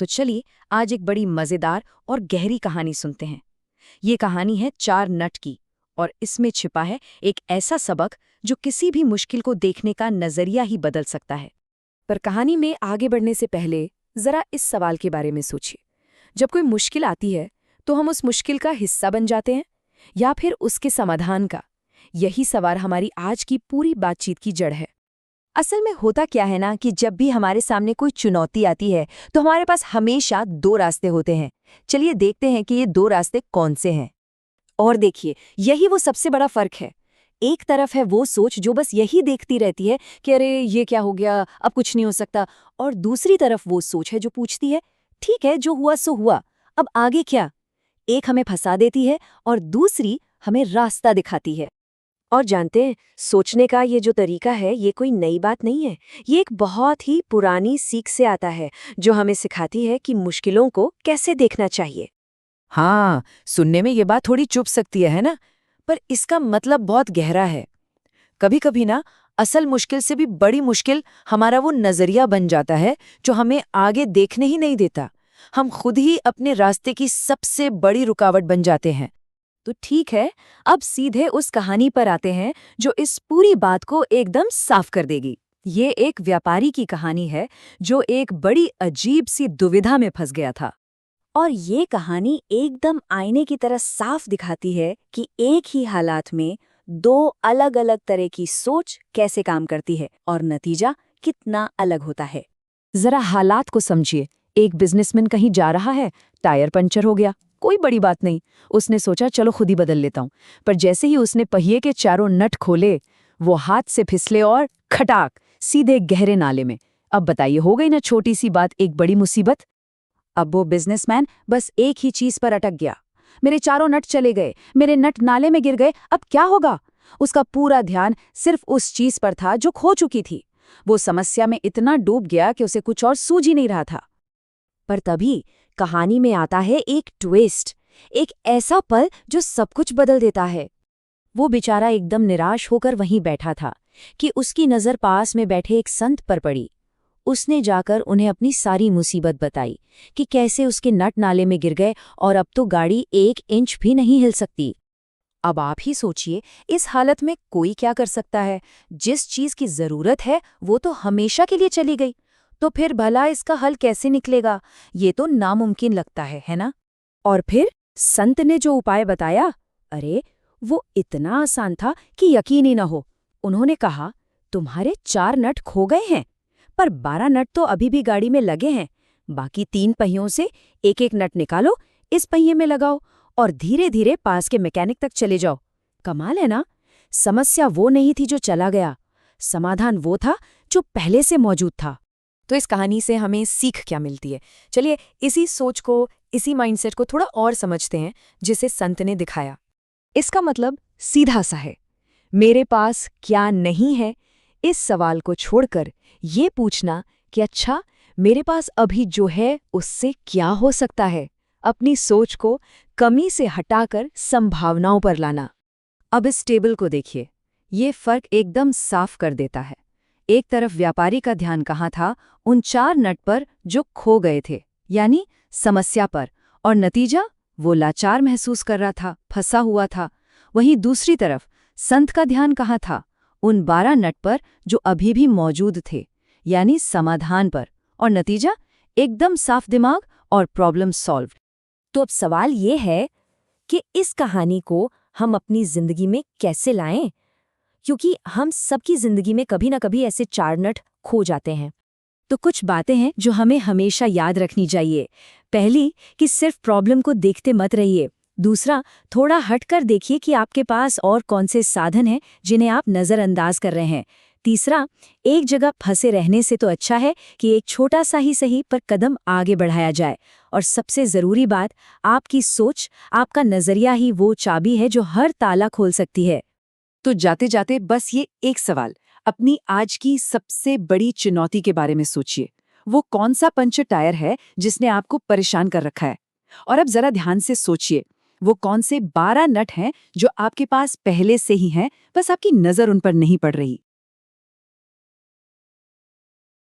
तो चलिए आज एक बड़ी मजेदार और गहरी कहानी सुनते हैं। ये कहानी है चार नट की और इसमें छिपा है एक ऐसा सबक जो किसी भी मुश्किल को देखने का नजरिया ही बदल सकता है। पर कहानी में आगे बढ़ने से पहले जरा इस सवाल के बारे में सोचिए। जब कोई मुश्किल आती है तो हम उस मुश्किल का हिस्सा बन जाते हैं या फिर उसके समाधान का? यही सवाल हमारी आज की पूरी बातचीत की जड़ है। असल में होता क्या है ना कि जब भी हमारे सामने कोई चुनौती आती है तो हमारे पास हमेशा दो रास्ते होते हैं। चलिए देखते हैं कि ये दो रास्ते कौन से हैं। और देखिए, यही वो सबसे बड़ा फर्क है। एक तरफ है वो सोच जो बस यही देखती रहती है कि अरे ये क्या हो गया, अब कुछ नहीं हो सकता। और दूसरी तरफ वो सोच है जो पूछती है, ठीक है जो हुआ सो हुआ, अब आगे क्या। एक हमें फंसा देती है और दूसरी हमें रास्ता दिखाती है। और जानते हैं, सोचने का ये जो तरीका है ये कोई नई बात नहीं है। ये एक बहुत ही पुरानी सीख से आता है जो हमें सिखाती है कि मुश्किलों को कैसे देखना चाहिए। हाँ, सुनने में ये बात थोड़ी चुभ सकती है ना? पर इसका मतलब बहुत गहरा है। कभी-कभी ना असल मुश्किल से भी बड़ी मुश्किल हमारा वो नजरिया बन जाता है जो हमें आगे देखने ही नहीं देता। हम खुद ही अपने रास्ते की सबसे बड़ी रुकावट बन जाते हैं। तो ठीक है, अब सीधे उस कहानी पर आते हैं जो इस पूरी बात को एकदम साफ कर देगी। ये एक व्यापारी की कहानी है जो एक बड़ी अजीब सी दुविधा में फंस गया था। और ये कहानी एकदम आईने की तरह साफ दिखाती है कि एक ही हालात में दो अलग अलग तरह की सोच कैसे काम करती है और नतीजा कितना अलग होता है। जरा हालात को समझिए। एक बिजनेसमैन कहीं जा रहा है, टायर पंचर हो गया, कोई बड़ी बात नहीं। उसने सोचा चलो खुद ही बदल लेता हूं। पर जैसे ही उसने पहिए के चारों नट खोले, वो हाथ से फिसले और खटाक सीधे गहरे नाले में। अब बताइए, हो गई ना छोटी सी बात एक बड़ी मुसीबत। अब वो बिजनेसमैन बस एक ही चीज पर अटक गया, मेरे चारों नट चले गए, मेरे नट नाले में गिर गए, अब क्या होगा। उसका पूरा ध्यान सिर्फ उस चीज पर था जो खो चुकी थी। वो समस्या में इतना डूब गया कि उसे कुछ और सूझ ही नहीं रहा था। पर तभी कहानी में आता है एक ट्विस्ट, एक ऐसा पल जो सब कुछ बदल देता है। वो बेचारा एकदम निराश होकर वहीं बैठा था कि उसकी नज़र पास में बैठे एक संत पर पड़ी। उसने जाकर उन्हें अपनी सारी मुसीबत बताई कि कैसे उसके नट नाले में गिर गए और अब तो गाड़ी 1 इंच भी नहीं हिल सकती। अब आप ही सोचिए, इस हालत में कोई क्या कर सकता है? जिस चीज की जरूरत है वो तो हमेशा के लिए चली गई। तो फिर भला इसका हल कैसे निकलेगा? ये तो नामुमकिन लगता है ना? और फिर संत ने जो उपाय बताया, अरे वो इतना आसान था कि यकीन ही न हो। उन्होंने कहा, तुम्हारे 4 नट खो गए हैं, पर 12 नट तो अभी भी गाड़ी में लगे हैं। बाकी 3 पहियों से एक एक नट निकालो, इस पहिए में लगाओ और धीरे धीरे पास के मैकेनिक तक चले जाओ। कमाल है ना? समस्या वो नहीं थी जो चला गया, समाधान वो था जो पहले से मौजूद था। तो इस कहानी से हमें सीख क्या मिलती है? चलिए इसी सोच को, इसी माइंडसेट को थोड़ा और समझते हैं जिसे संत ने दिखाया। इसका मतलब सीधा सा है, मेरे पास क्या नहीं है, इस सवाल को छोड़कर ये पूछना कि अच्छा मेरे पास अभी जो है उससे क्या हो सकता है। अपनी सोच को कमी से हटाकर संभावनाओं पर लाना। अब इस टेबल को देखिए, ये फर्क एकदम साफ कर देता है। एक तरफ व्यापारी का ध्यान कहाँ था? उन 4 नट पर जो खो गए थे, यानी समस्या पर, और नतीजा वो लाचार महसूस कर रहा था, फंसा हुआ था। वहीं दूसरी तरफ संत का ध्यान कहाँ था? उन 12 नट पर जो अभी भी मौजूद थे, यानी समाधान पर, और नतीजा एकदम साफ दिमाग और प्रॉब्लम सॉल्व्ड। तो अब सवाल ये है कि इस कहानी को हम अपनी जिंदगी में कैसे लाएं? क्योंकि हम सबकी जिंदगी में कभी ना कभी ऐसे 4 नट खो जाते हैं। तो कुछ बातें हैं जो हमें हमेशा याद रखनी चाहिए। पहली, कि सिर्फ प्रॉब्लम को देखते मत रहिए। दूसरा, थोड़ा हटकर देखिए कि आपके पास और कौन से साधन हैं जिन्हें आप नज़रअंदाज कर रहे हैं। तीसरा, एक जगह फंसे रहने से तो अच्छा है कि एक छोटा सा ही सही पर कदम आगे बढ़ाया जाए। और सबसे ज़रूरी बात, आपकी सोच, आपका नज़रिया ही वो चाबी है जो हर ताला खोल सकती है। तो जाते जाते बस ये एक सवाल, अपनी आज की सबसे बड़ी चुनौती के बारे में सोचिए। वो कौन सा पंचर टायर है जिसने आपको परेशान कर रखा है? और अब जरा ध्यान से सोचिए, वो कौन से 12 नट हैं जो आपके पास पहले से ही हैं, बस आपकी नज़र उन पर नहीं पड़ रही।